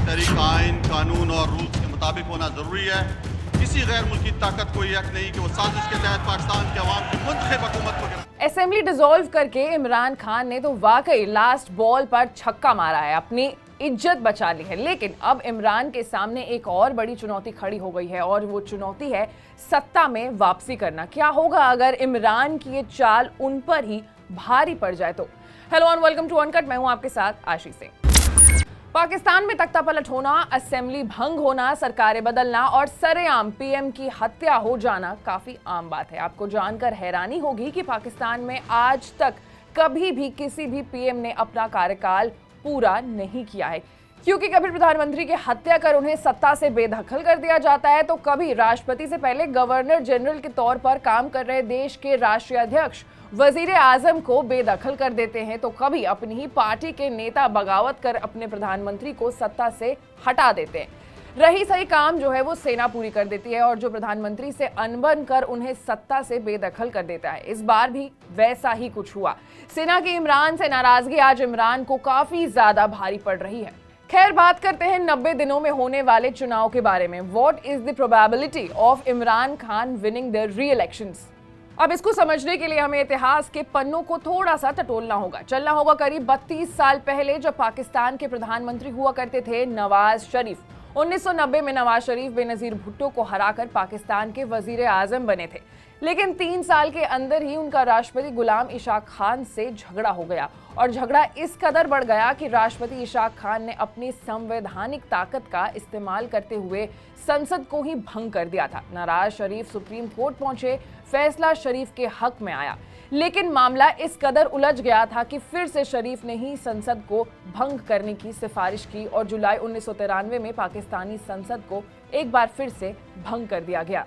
तरीका आइन, कानून और रूल्स के मुताबिक होना जरूरी है। किसी गैर मुल्की ताकत को यह हक नहीं कि वो साजिश के तहत पाकिस्तान के अवाम की मुंतखब हुकूमत को। असेंबली डिसॉल्व करके इमरान खान ने तो वाकई लास्ट बॉल पर छक्का मारा है, अपनी इज्जत बचा ली है। लेकिन अब इमरान के सामने एक और बड़ी चुनौती खड़ी हो गई है और वो चुनौती है सत्ता में वापसी करना। क्या होगा अगर इमरान की ये चाल उन पर ही भारी पड़ जाए तो। Hello and welcome to Uncut, मैं हूं आपके साथ आशीष सिंह। पाकिस्तान में तख्ता पलट होना, असेंबली भंग होना, सरकारें बदलना और सरेआम पीएम की हत्या हो जाना काफी आम बात है। आपको जानकर हैरानी होगी कि पाकिस्तान में आज तक कभी भी किसी भी पीएम ने अपना कार्यकाल पूरा नहीं किया है, क्योंकि कभी प्रधानमंत्री की हत्या कर उन्हें सत्ता से बेदखल कर दिया जाता है, तो कभी राष्ट्रपति से पहले गवर्नर जनरल के तौर पर काम कर रहे देश के राष्ट्रीय अध्यक्ष वजीर आजम को बेदखल कर देते हैं, तो कभी अपनी ही पार्टी के नेता बगावत कर अपने प्रधानमंत्री को सत्ता से हटा देते हैं। रही सही काम जो है वो सेना पूरी कर देती है और जो प्रधानमंत्री से अनबन कर उन्हें सत्ता से बेदखल कर देता है। इस बार भी वैसा ही कुछ हुआ। सेना की इमरान से नाराजगी आज इमरान को काफी ज्यादा भारी पड़ रही है। खैर, बात करते हैं 90 दिनों में होने वाले चुनाव के बारे में। What is the probability of Imran Khan winning the re-elections? अब इसको समझने के लिए हमें इतिहास के पन्नों को थोड़ा सा टटोलना होगा। चलना होगा करीब 32 साल पहले, जब पाकिस्तान के प्रधानमंत्री हुआ करते थे नवाज शरीफ। 1990 में नवाज शरीफ बेनजीर भुट्टो को हराकर पाकिस्तान के वजीर आजम बने थे, लेकिन 3 साल के अंदर ही उनका राष्ट्रपति गुलाम इशाक खान से झगड़ा हो गया और झगड़ा इस कदर बढ़ गया कि राष्ट्रपति इशाक खान ने अपनी संवैधानिक ताकत का इस्तेमाल करते हुए संसद को ही भंग कर दिया था। नाराज शरीफ सुप्रीम कोर्ट पहुंचे, फैसला शरीफ के हक में आया, लेकिन मामला इस कदर उलझ गया था कि फिर से शरीफ ने ही संसद को भंग करने की सिफारिश की और जुलाई 1993 में पाकिस्तानी संसद को एक बार फिर से भंग कर दिया गया।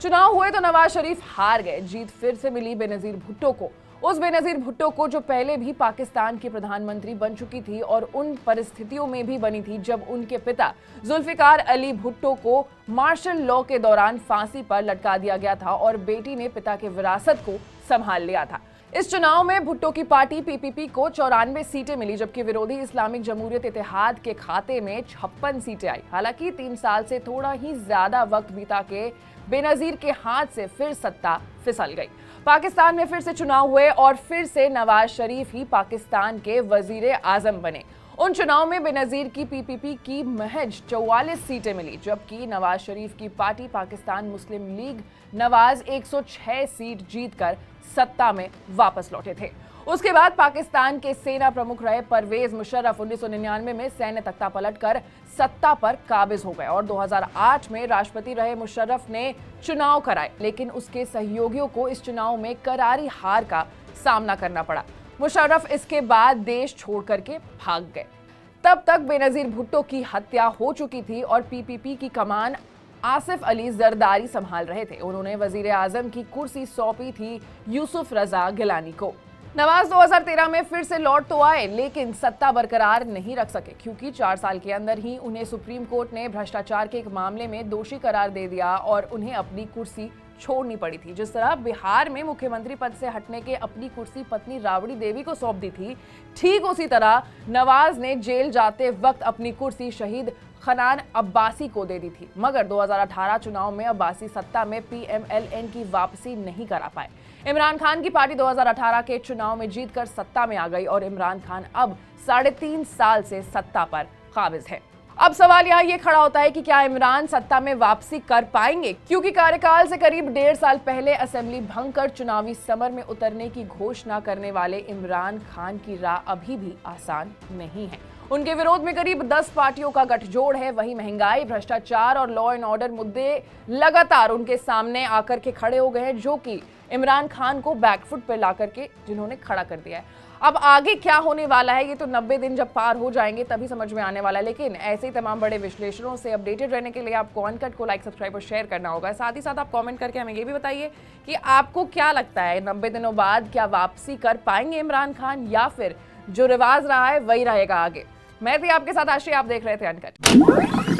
चुनाव हुए तो नवाज शरीफ हार गए। जीत फिर से मिली बेनजीर भुट्टो को, उस बेनजीर भुट्टो को जो पहले भी पाकिस्तान की प्रधानमंत्री बन चुकी थी और उन परिस्थितियों में भी बनी थी जब उनके पिता जुल्फिकार अली भुट्टो को मार्शल लॉ के दौरान फांसी पर लटका दिया गया था और बेटी ने पिता के विरासत को संभाल लिया था। इस चुनाव में भुट्टो की पार्टी पीपीपी को 94 सीटें मिली, जबकि विरोधी इस्लामिक जमहूरियत इत्तेहाद के खाते में 56 सीटें आई। हालांकि 3 साल से थोड़ा ही ज्यादा वक्त बीता के बेनजीर के हाथ से फिर सत्ता फिसल गई। पाकिस्तान में फिर से चुनाव हुए और फिर से नवाज शरीफ ही पाकिस्तान के वजीर आजम बने। उन चुनाव में बेनजीर की पीपीपी की महज 44 सीटें मिली, जबकि नवाज शरीफ की पार्टी पाकिस्तान मुस्लिम लीग नवाज 106 सीट जीतकर सत्ता में वापस लौटे थे। उसके बाद पाकिस्तान के सेना प्रमुख रहे परवेज मुशर्रफ 1999 में सैन्य तख्ता पलटकर सत्ता पर काबिज हो गए और 2008 में राष्ट्रपति रहे मुशर्रफ ने चुनाव कराए, लेकिन उसके सहयोगियों को इस चुनाव में करारी हार का सामना करना पड़ा। मुशर्रफ इसके बाद देश छोड़ करके भाग गए। तब तक बेनजीर भुट्टो की हत्या हो चुकी थी और पीपीपी की कमान आसिफ अली जरदारी संभाल रहे थे। उन्होंने वजीर आजम की कुर्सी सौंपी थी यूसुफ रजा गिलानी को। नवाज 2013 में फिर से लौट तो आए, लेकिन सत्ता बरकरार नहीं रख सके, क्योंकि 4 साल के अंदर ही उन्हें सुप्रीम कोर्ट ने भ्रष्टाचार के एक मामले में दोषी करार दे दिया और उन्हें अपनी कुर्सी छोड़नी पड़ी थी। जिस तरह बिहार में मुख्यमंत्री पद से हटने के अपनी कुर्सी पत्नी राबड़ी देवी को सौंप दी थी, ठीक उसी तरह नवाज ने जेल जाते वक्त अपनी कुर्सी शहीद खनान अब्बासी को दे दी थी। मगर 2018 चुनाव में अब्बासी सत्ता में पीएमएलएन की वापसी नहीं करा पाए। इमरान खान की पार्टी 2018 के चुनाव में जीतकर सत्ता में आ गई और इमरान खान अब 3.5 साल से सत्ता पर काबिज है। अब सवाल यहाँ ये खड़ा होता है कि क्या इमरान सत्ता में वापसी कर पाएंगे, क्योंकि कार्यकाल से करीब 1.5 साल पहले असेंबली भंग कर चुनावी समर में उतरने की घोषणा करने वाले इमरान खान की राह अभी भी आसान नहीं है। उनके विरोध में करीब 10 पार्टियों का गठजोड़ है। वहीं महंगाई, भ्रष्टाचार और लॉ एंड ऑर्डर मुद्दे लगातार उनके सामने आकर के खड़े हो गए हैं, जो कि इमरान खान को बैकफुट पर ला करके जिन्होंने खड़ा कर दिया है। अब आगे क्या होने वाला है ये तो 90 दिन जब पार हो जाएंगे तभी समझ में आने वाला है, लेकिन ऐसे ही तमाम बड़े विश्लेषणों से अपडेटेड रहने के लिए आपको अनकट को लाइक, सब्सक्राइब और शेयर करना होगा। साथ ही साथ आप कमेंट करके हमें ये भी बताइए कि आपको क्या लगता है 90 दिनों बाद क्या वापसी कर पाएंगे इमरान खान, या फिर जो रिवाज रहा है वही रहेगा आगे। मैं थी आपके साथ आशी, आप देख रहे थे अनकट।